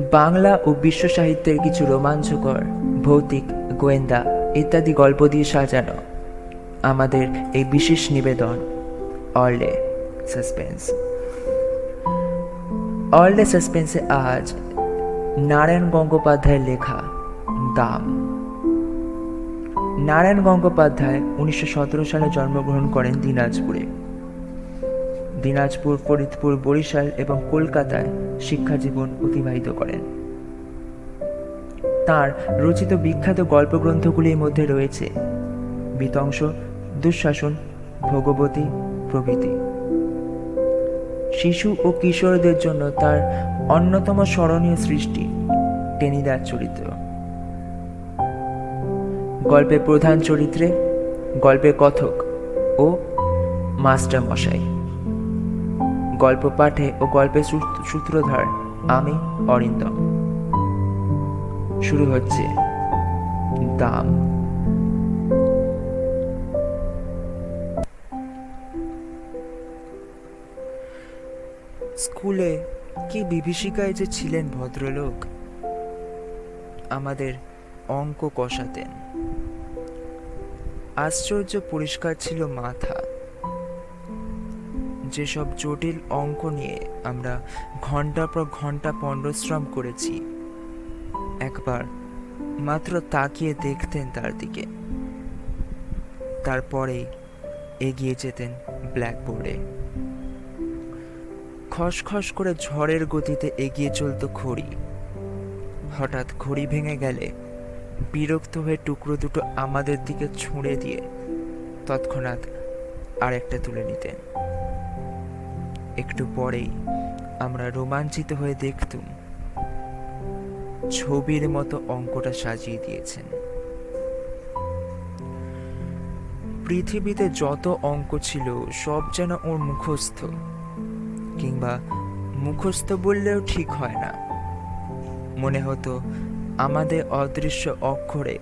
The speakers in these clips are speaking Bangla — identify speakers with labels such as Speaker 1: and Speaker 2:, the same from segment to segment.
Speaker 1: বাংলা ও বিশ্ব সাহিত্যের কিছু রোমাঞ্চকর ভৌতিক, গোয়েন্দা ইত্যাদি গল্প দিয়ে সাজানো আমাদের এই বিশেষ নিবেদন all day suspense. All day সাসপেন্সে আজ নারায়ণ গঙ্গোপাধ্যায়ের লেখা দাম। নারায়ণ গঙ্গোপাধ্যায় 1917 সালে জন্মগ্রহণ করেন দিনাজপুরে। দিনাজপুর, ফরিদপুর, বরিশাল এবং কলকাতায় শিক্ষাজীবন অতিবাহিত করেন। তাঁর রচিত বিখ্যাত গল্পগ্রন্থগুলির মধ্যে রয়েছে বিধ্বংস, দুঃশাসন, ভগবতী প্রভৃতি। শিশু ও কিশোরদের জন্য তার অন্যতম স্মরণীয় সৃষ্টি টেনিদার চরিত্র। গল্পে প্রধান চরিত্রে গল্পের কথক ও মাস্টার মশাই। গল্প পাঠে ও গল্পের সূত্রধার আমি অরিন্দম। শুরু হচ্ছে দাম। স্কুলে কি বিভীষিকায় যে ছিলেন ভদ্রলোক! আমাদের অঙ্ক কষাতেন। আশ্চর্য পরিষ্কার ছিল মাথা। যেসব জটিল অঙ্ক নিয়ে আমরা ঘন্টার পর ঘন্টা পরিশ্রম করেছি, একবার মাত্র তাকিয়ে দেখতেন তার দিকে, তারপরেই এগিয়ে যেতেন ব্ল্যাকবোর্ডে। খসখস করে ঝড়ের গতিতে এগিয়ে চলত ঘড়ি। হঠাৎ ঘড়ি ভেঙে গেলে বিরক্ত হয়ে টুকরো দুটো আমাদের দিকে ছুঁড়ে দিয়ে তৎক্ষণাৎ আরেকটা তুলে নিতেন। একটু পরেই আমরা রোমাঞ্চিত হয়ে দেখতুম ছবির মতো অঙ্কটা সাজিয়ে দিয়েছেন। পৃথিবীতে যত অঙ্ক ছিল সব যেন ওর মুখস্থ, কিংবা মুখস্থ বললেও ঠিক হয় না। মনে হতো আমাদের অদৃশ্য অক্ষরে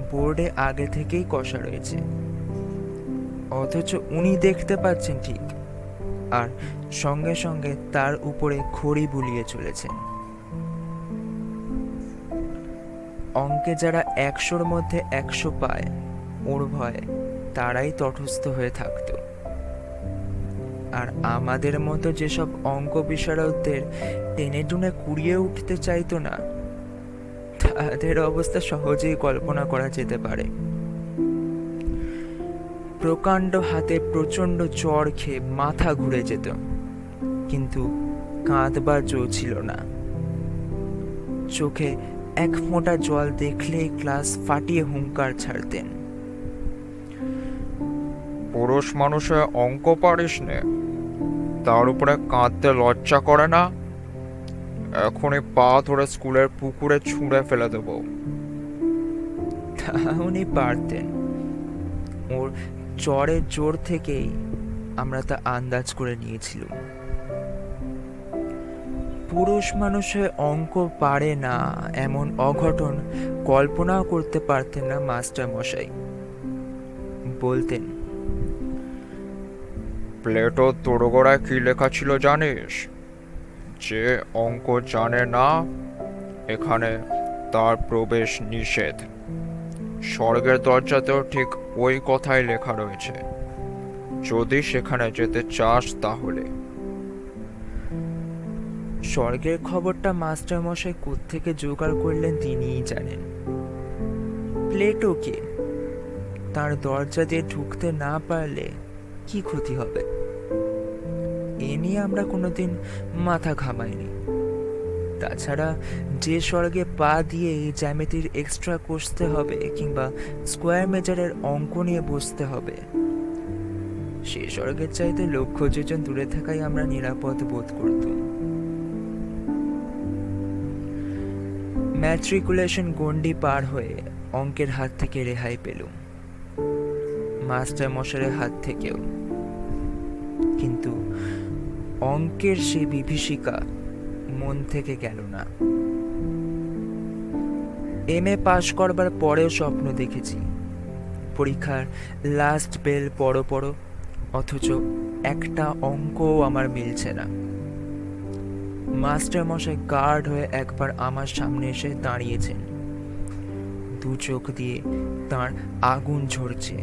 Speaker 1: বোর্ডে আগে থেকেই কষা রয়েছে, অথচ উনি দেখতে পাচ্ছেন ঠিক, আর সঙ্গে সঙ্গে তার উপরে খড়ি বুলিয়ে চলেছেন। অঙ্কে যারা 100-র মধ্যে 100 পায়, ওর ভয়ে তারাই তটস্থ হয়ে থাকত। আর আমাদের মতো যেসব অঙ্ক বিশারদদের টেনে টুনে কুড়িয়ে উঠতে চাইতো না, তাদের অবস্থা সহজেই কল্পনা করা যেতে পারে। প্রকাণ্ড হাতে প্রচণ্ড চড় খেয়ে মাথা ঘুরে যেত, কিন্তু কাঁদবার জো ছিল না। চোখে এক ফোঁটা জল দেখলেই ক্লাস ফাটিয়ে হুঙ্কার ছাড়তেন।
Speaker 2: পুরুষ মানুষে অঙ্ক পারিস নে, তার উপরে কাঁদতে লজ্জা করে না? এখনই পা ধরে স্কুলের পুকুরে ছুঁড়ে ফেলে দেব।
Speaker 1: তা উনি পারতেন। ওর চড়ের জোর থেকেই আমরা তা আন্দাজ করে নিয়েছিলাম। পুরুষ মানুষে অঙ্ক পারে না এমন অঘটন কল্পনাও করতে পারতেন না মাস্টার মশাই। বলতেন,
Speaker 2: প্লেটো তোড়গোড়ায় কি লেখা ছিল জানিস? যে অঙ্ক জানে না, এখানে তার প্রবেশ নিষেধ। স্বর্গের দরজাতেও ঠিক ওই কথাই লেখা রয়েছে, যদি সেখানে যেতে চাস তাহলে।
Speaker 1: স্বর্গের খবরটা মাস্টার মশাই কোত্থেকে জোগাড় করলেন তিনিই জানেন। প্লেটো কে? তার দরজা দিয়ে ঢুকতে না পারলে কি ক্ষতি হবে, এ নিয়ে আমরা কোনোদিন মাথা ঘামাইনি। তাছাড়া যে স্বর্গে পা দিয়ে জ্যামিতির এক্সট্রা কষতে হবে কিংবা স্কোয়ার মেজারের অঙ্ক নিয়ে বসতে হবে, সে স্বর্গের চাইতে লক্ষ যোজন দূরে থাকাই আমরা নিরাপদ বোধ করতাম। ম্যাট্রিকুলেশন গণ্ডি পার হয়ে অঙ্কের হাত থেকে রেহাই পেলুম, মাস্টার মশাইয়ের হাত থেকেও। কিন্তু অঙ্কের সেই বিভীষিকা মন থেকে গেল না। MA পাশ করবার পরেও স্বপ্ন দেখেছি পরীক্ষার লাস্ট বেল পড়ো, অথচ একটা অঙ্কও আমার মিলছে না। মাস্টার মশাই গার্ড হয়ে একবার আমার সামনে এসে দাঁড়িয়েছেন। দু চোখ দিয়ে তার আগুন ঝরছে।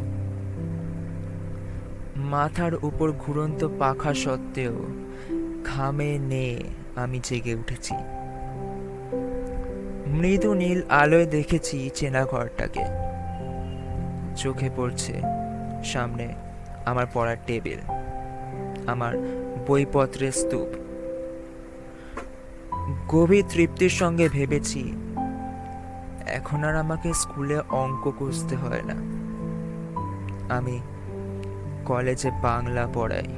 Speaker 1: মাথার উপর ঘুরন্ত পাখা সত্ত্বেও ঘামে নেয়ে আমি জেগে উঠেছি। মৃদু নীল আলোয় দেখেছি চেনা ঘরটাকে। চোখে পড়ছে সামনে আমার পড়ার টেবিল, আমার বইপত্রের স্তূপ। গভীর তৃপ্তির সঙ্গে ভেবেছি, এখন আর আমাকে স্কুলে অঙ্ক কষতে হয় না, আমি কলেজে বাংলা পড়াই।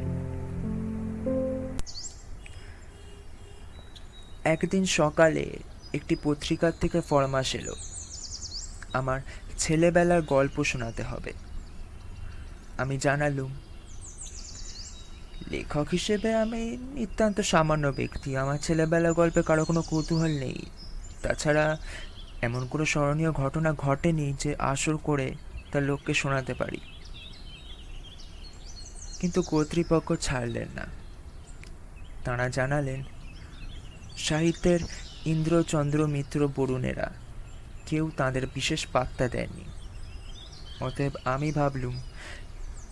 Speaker 1: একদিন সকালে একটি পত্রিকার থেকে ফরমাশ এলো, আমার ছেলেবেলার গল্প শোনাতে হবে। আমি জানালুম, লেখক হিসেবে আমি নিতান্ত সামান্য ব্যক্তি, আমার ছেলেবেলার গল্পে কারো কোনো কৌতূহল নেই। তাছাড়া এমন কোনো স্মরণীয় ঘটনা ঘটেনি যে আসর করে তা লোককে শোনাতে পারি। কিন্তু কর্তৃপক্ষ ছাড়লেন না। তাঁরা জানালেন, সাহিত্যের ইন্দ্রচন্দ্র মিত্র বরুণেরা কেউ তাদের বিশেষ পাত্তা দেননি। অতএব আমি ভাবলুম,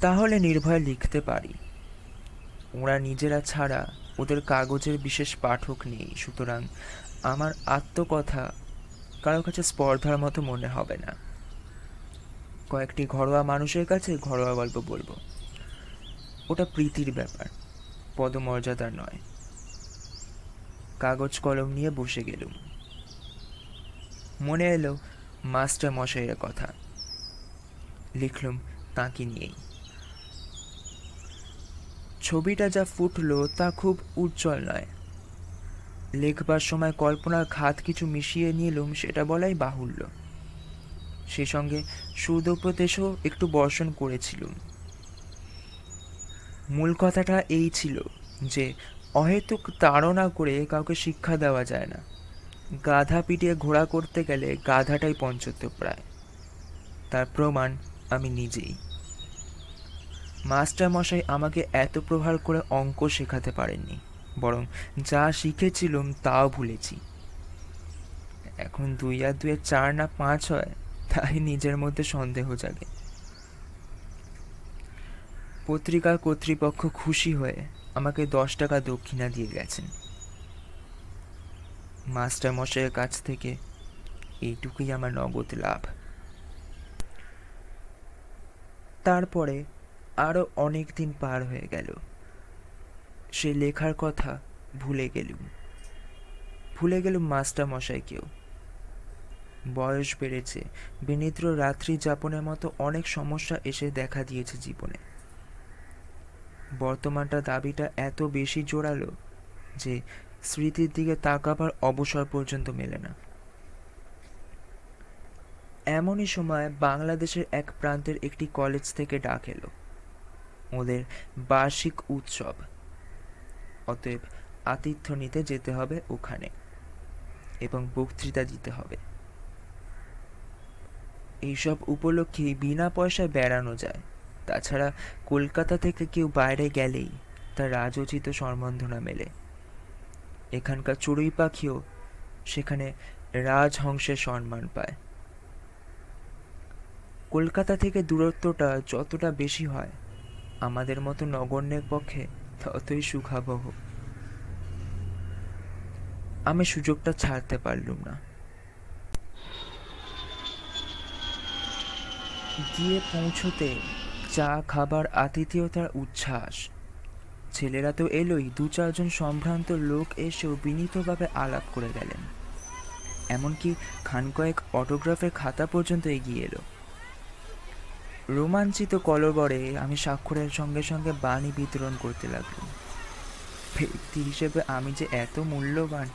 Speaker 1: তাহলে নির্ভয়ে লিখতে পারি। ওরা নিজেরা ছাড়া ওদের কাগজের বিশেষ পাঠক নেই, সুতরাং আমার আত্মকথা কারো কাছে স্পর্ধার মতো মনে হবে না। কয়েকটি ঘরোয়া মানুষের কাছে ঘরোয়া গল্প বলবো, ওটা প্রীতির ব্যাপার, পদমর্যাদার নয়। কাগজ কলম নিয়ে বসে গেলুম। মনে এলো মাস্টার মশাইয়ের কথা। লিখলুম তাঁকে নিয়েই। ছবিটা যা ফুটলো তা খুব উজ্জ্বল নয়। লেখবার সময় কল্পনার খাত কিছু মিশিয়ে নিলুম, সেটা বলাই বাহুল্য। সে সঙ্গে সুদোপদেশও একটু বর্ষণ করেছিলুম। মূল কথাটা এই ছিল যে অহেতুক তাড়না করে কাউকে শিক্ষা দেওয়া যায় না। গাধা পিটিয়ে ঘোড়া করতে গেলে গাধাটাই পঞ্চত্ব প্রায়। তার প্রমাণ আমি নিজেই। মাস্টার মশাই আমাকে এত প্রহার করে অঙ্ক শেখাতে পারেননি, বরং যা শিখেছিলুম তাও ভুলেছি। এখন 2 আর 2 4 না 5 হয়, তাই নিজের মধ্যে সন্দেহ জাগে। পত্রিকার কর্তৃপক্ষ খুশি হয়ে আমাকে 10 টাকা দক্ষিণা দিয়ে গেছেন। মাস্টার মশাইয়ের কাছ থেকে এইটুকুই আমার নগদ লাভ। তারপরে আরো অনেক দিন পার হয়ে গেল। সে লেখার কথা ভুলে গেলুম মাস্টার মশাইকেও। বয়স বেড়েছে, বিনিদ্র রাত্রি যাপনের মতো অনেক সমস্যা এসে দেখা দিয়েছে জীবনে। বর্তমানটা দাবিটা এত বেশি জোরালো যে স্মৃতির দিকে তাকাবার অবসর পর্যন্ত মেলে না। এমনই সময় বাংলাদেশের এক প্রান্তের একটি কলেজ থেকে ডাক এলো, ওদের বার্ষিক উৎসব। অতএব আতিথ্য নিতে যেতে হবে ওখানে এবং বক্তৃতা দিতে হবে। এইসব উপলক্ষে বিনা পয়সায় বেড়ানো যায়। তাছাড়া কলকাতা থেকে কেউ বাইরে গেলেই তার রাজোচিত সম্বর্ধনা মেলে। এখানকার চড়ুই পাখিও সেখানে রাজহংসের সম্মান পায়। কলকাতা থেকে দূরত্বটা যতটা বেশি হয়, আমাদের মতো নগণ্যের পক্ষে ততই সুখাবহ। আমি সুযোগটা ছাড়তে পারলুম না। গিয়ে পৌঁছতে চা খাবার আতিথেয়তার উচ্ছ্বাস। ছেলেরা তো এলোই, 2-4 জন সম্ভ্রান্ত লোক এসেও বিনীতভাবে আলাপ করে গেলেন। এমনকি খান কয়েক অটোগ্রাফের খাতা পর্যন্ত এগিয়ে এলো। রোমাঞ্চিত কলবরে আমি স্বাক্ষরের সঙ্গে সঙ্গে বাণী বিতরণ করতে লাগলাম। ব্যক্তি হিসেবে আমি যে এত মূল্যবান,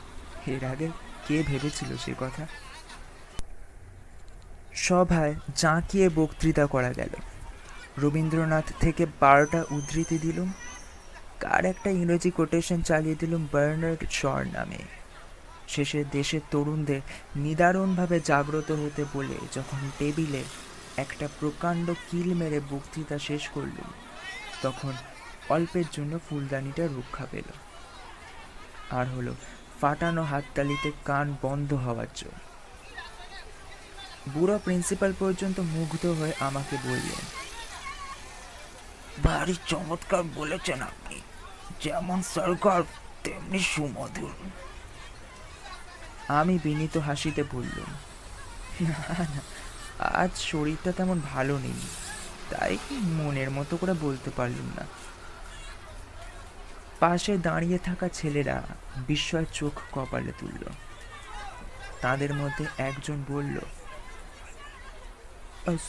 Speaker 1: এর আগে কে ভেবেছিল সে কথা? সভায় জাঁকিয়ে বক্তৃতা করা গেল। রবীন্দ্রনাথ থেকে 12টা উদ্ধৃতি দিলুম, কার একটা ইংরেজি কোটেশন চালিয়ে দিলুম বার্নার্ড শর নামে। শেষে দেশের তরুণদের নিদারুণভাবে জাগ্রত হতে বলে যখন টেবিলে একটা প্রকাণ্ড কিল মেরে বক্তৃতা শেষ করলুম, তখন অল্পের জন্য ফুলদানিটা রক্ষা পেল। আর হলো ফাটানো হাততালিতে কান বন্ধ হওয়ার জন্য। বুড়ো প্রিন্সিপাল পর্যন্ত মুগ্ধ হয়ে আমাকে বললেন,
Speaker 3: ভারী চমৎকার বলেছেন আপনি, যেমন সরকার তেমনি সুমধুর।
Speaker 1: আমি বিনীত হাসিতে বললাম, না না, আজ শরীরটা তেমন ভালো নেই, তাই মনের মতো করে বলতে পারলুম না। পাশে দাঁড়িয়ে থাকা ছেলেরা বিস্ময় চোখ কপালে তুলল। তাদের মধ্যে একজন বলল,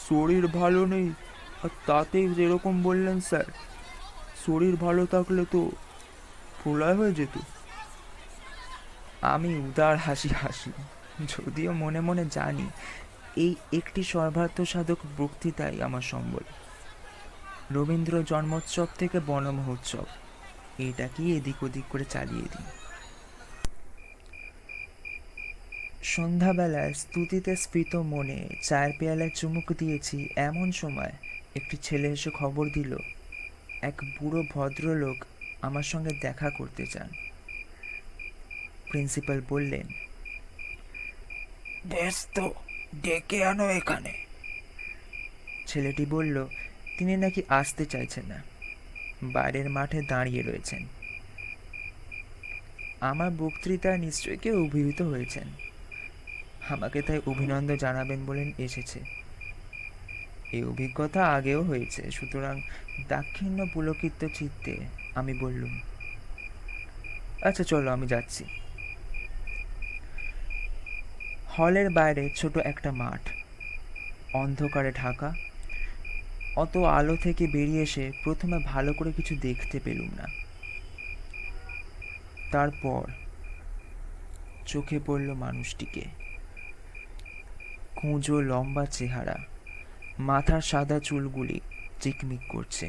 Speaker 1: শরীর ভালো নেই, আর তাতে যেরকম বললেন স্যার, শরীর ভালো থাকলে তো প্রলয় হয়ে যেত। আমি উদার হাসি হাসলাম, যদিও মনে মনে জানি এই একটি সর্বার্থ সাধক বক্তৃতাই আমার সম্বল। রবীন্দ্র জন্মোৎসব থেকে বনমহোৎসব, এটাকেই এদিক ওদিক করে চালিয়ে দিই। সন্ধ্যাবেলায় স্তুতিতে স্ফীত মনে চায়ের পেয়ালায় চুমুক দিয়েছি এমন সময় একটি ছেলে এসে খবর দিল, এক বুড়ো ভদ্রলোক আমার সঙ্গে দেখা করতে চান। প্রিন্সিপাল বললেন,
Speaker 3: বেশ তো, ডেকে আনো এখানে।
Speaker 1: ছেলেটি বলল তিনি নাকি আসতে চাইছেন না, বাইরের মাঠে দাঁড়িয়ে রয়েছেন। আমার বক্তৃতায় নিশ্চয়ই কেউ অভিভূত হয়েছেন, আমাকে তাই অভিনন্দন জানাবেন বলেন এসেছে। এই অভিজ্ঞতা আগেও হয়েছে, সুতরাং দাক্ষিণ্য পুলকিত চিত্তে আমি বললুম, আচ্ছা চলো, আমি যাচ্ছি। হলের বাইরে ছোট একটা মাঠ, অন্ধকারে ঢাকা। অত আলো থেকে বেরিয়ে এসে প্রথমে ভালো করে কিছু দেখতে পেলুম না। তারপর চোখে পড়ল মানুষটিকে। কুঁজো লম্বা চেহারা, মাথার সাদা চুলগুলি চিকমিক করছে।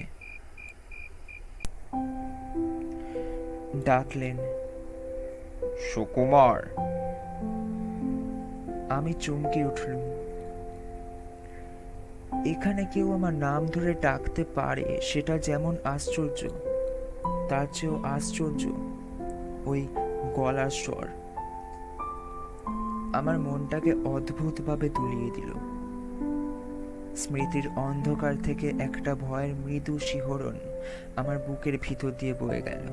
Speaker 1: ডাকলেন,
Speaker 2: সুকুমার।
Speaker 1: আমি চমকে উঠলুম। এখানে কেউ আমার নাম ধরে ডাকতে পারে সেটা যেমন আশ্চর্য, তার চেয়েও আশ্চর্য ওই গলার স্বর। আমার মনটাকে অদ্ভুতভাবে দুলিয়ে দিল। স্মৃতির অন্ধকার থেকে একটা ভয়ের মৃদু শিহরণ আমার বুকের ভিতর দিয়ে বয়ে গেল।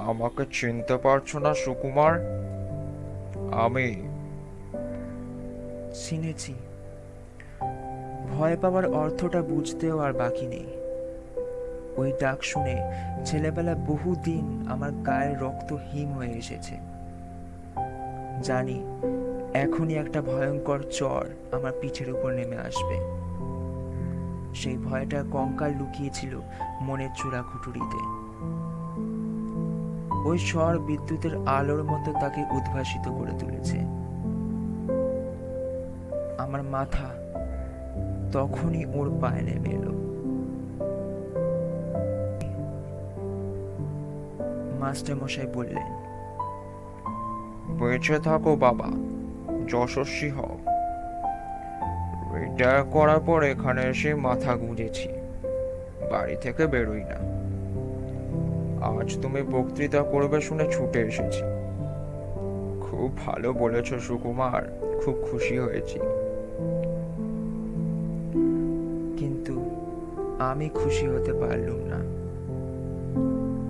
Speaker 2: আমাকে চিনতে পারছো না সুকুমার? আমি
Speaker 1: চিনেছি। ভয় পাওয়ার অর্থটা বুঝতেও আর বাকি নেই। ওই ডাক শুনে ছেলেবেলা বহুদিন আমার গায়ের রক্ত হিম হয়ে এসেছে। জানি এখনই একটা ভয়ঙ্কর চর আমার পিঠের উপর নেমে আসবে। সেই ভয়টার কঙ্কাল লুকিয়েছিল মনের চূড়াখুটুরিতে। ওই স্বর বিদ্যুতের আলোর মতো তাকে উদ্ভাসিত করে তুলেছে। আমার মাথা তখনই ওর পায়ে নেমে এলো। মাস্টার মশাই বললেন,
Speaker 2: বেঁচে থাকো বাবা, যশস্বী হও। রিটায়ার করার পর এখানে এসে মাথা গুঁজেছি, বাড়ি থেকে বেরোই না। আজ তুমি বক্তৃতা করবে শুনে ছুটে এসেছি। খুব ভালো বলেছ সুকুমার, খুব খুশি হয়েছি।
Speaker 1: কিন্তু আমি খুশি হতে পারলুম না।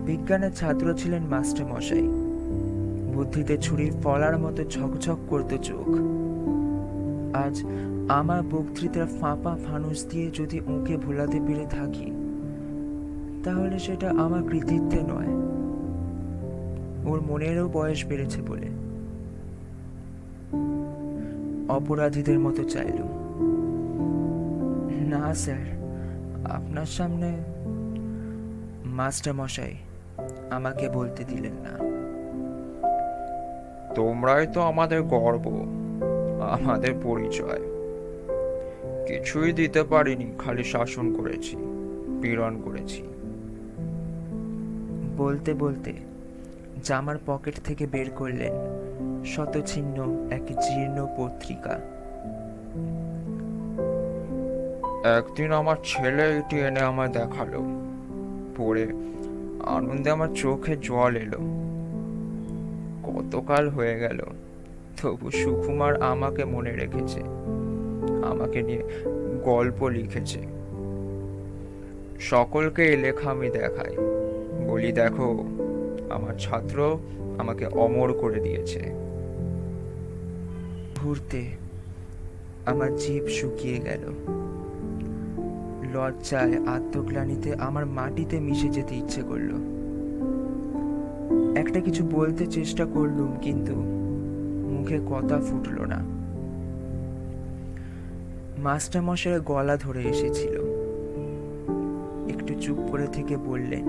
Speaker 1: বিজ্ঞানের ছাত্র ছিলেন মাস্টার মশাই। বুদ্ধিতে ছুরির ফলার মতো ঝকঝক করত চোখ। আজ আমার বক্তৃতার ফাঁপা ফানুস দিয়ে যদি ওকে ভোলাতে পেরে থাকি, তাহলে সেটা আমার কৃতিত্বে নয়, ওর মনেরও বয়স বেড়েছে বলে। অপরাধীদের মতো চাইলুম, না স্যার, আপনার সামনে। মাস্টার মশাই আমাকে বলতে দিলেন না।
Speaker 2: তোমরাই তো আমাদের গর্ব, আমাদের পরিচয়। কিছুই দিতে পারিনি, খালি শাসন করেছি, পীড়ন করেছি।
Speaker 1: বলতে বলতে জামার পকেট থেকে বের করলেন শতছিন্ন এক জীর্ণ পত্রিকা।
Speaker 2: একদিন আমার ছেলে এটি এনে আমায় দেখালো। পড়ে
Speaker 1: আনন্দে আমার চোখে জল এলো। কতকাল হয়ে গেল, তবু সুকুমার আমাকে মনে রেখেছে, আমাকে নিয়ে গল্প লিখেছে। সকলকে এই লেখা আমি দেখাই, বলি দেখো আমার ছাত্র আমাকে অমর করে দিয়েছে। মুহূর্তে আমার জিভ শুকিয়ে গেল। লজ্জায় আত্মগ্লানিতে আমার মাটিতে মিশে যেতে ইচ্ছে করলো। একটা কিছু বলতে চেষ্টা করলুম, কিন্তু মুখে কথা ফুটলো না। মাস্টারমশাই গলা ধরে এসেছিল। একটু চুপ করে থেকে বললেন,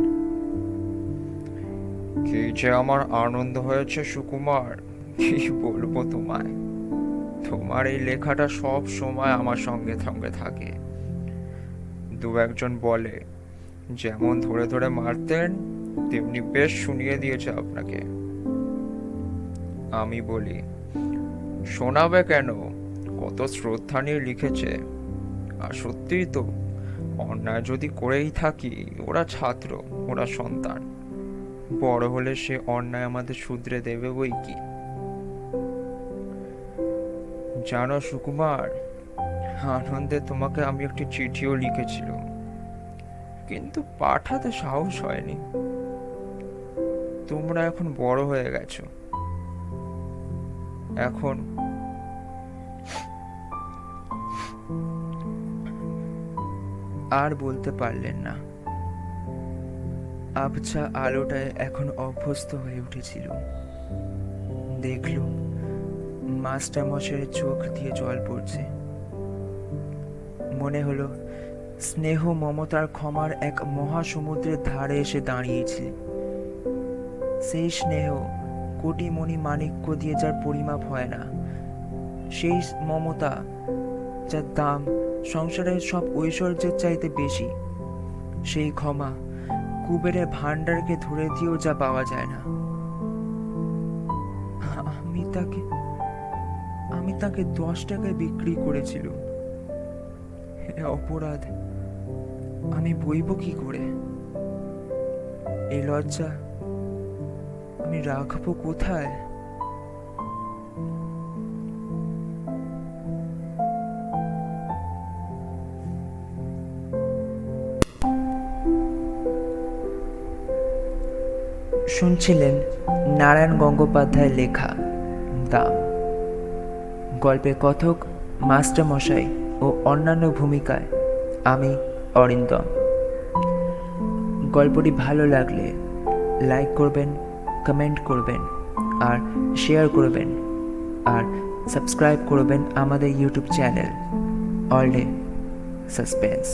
Speaker 2: কি যে আমার আনন্দ হয়েছে সুকুমার, কি বলবো তোমায়। তোমার এই লেখাটা সব সময় আমার সঙ্গে সঙ্গে থাকে। দু একজন বলে, যেমন ধরে ধরে মারতেন তেমনি বেশ শুনিয়ে দিয়েছে আপনাকে। আমি বলি, শোনাবে কেন, কত শ্রদ্ধা নিয়ে লিখেছে। আর সত্যিই তো, অন্যায় যদি করেই থাকি, ওরা ছাত্র, ওরা সন্তান, বড় হলে সে অন্যায় আমাদের শুধরে দেবে বই কি। জানো সুকুমার, আনন্দে তোমাকে আমি একটি চিঠিও লিখেছিলাম, কিন্তু পাঠাতে সাহস হয়নি। তোমরা এখন বড় হয়ে গেছো, এখন
Speaker 1: আর বলতে পারলেন না। আবছা আলোটায় এখন অভ্যস্ত হয়ে উঠেছিল। দেখলুম মাস্টারমশাইয়ের চোখ দিয়ে জল পড়ছে। মনে হলো স্নেহ মমতার ক্ষমার এক মহাসমুদ্রের ধারে এসে দাঁড়িয়েছে। সেই স্নেহ কোটি মণি মাণিক্য দিয়ে যার পরিমাপ হয় না, সেই মমতা যার দাম সংসারের সব ঐশ্বর্যের চাইতে বেশি, সেই ক্ষমা কুবেরের ভান্ডারকে ধরে দিয়েও যা পাওয়া যায় না। আমি তাকে 10 টাকায় বিক্রি করেছিল। অপরাধ আমি বইব কি করে? এই লজ্জা আমি রাখবো কোথায়? শুনছিলেন নারায়ণ গঙ্গোপাধ্যায়ের লেখা দাম। গল্পের কথক মাস্টারমশাই ও অন্যান্য ভূমিকায় আমি অরিন্দম। গল্পটি ভালো লাগলে লাইক করবেন, কমেন্ট করবেন আর শেয়ার করবেন, আর সাবস্ক্রাইব করবেন আমাদের YouTube channel all day suspense.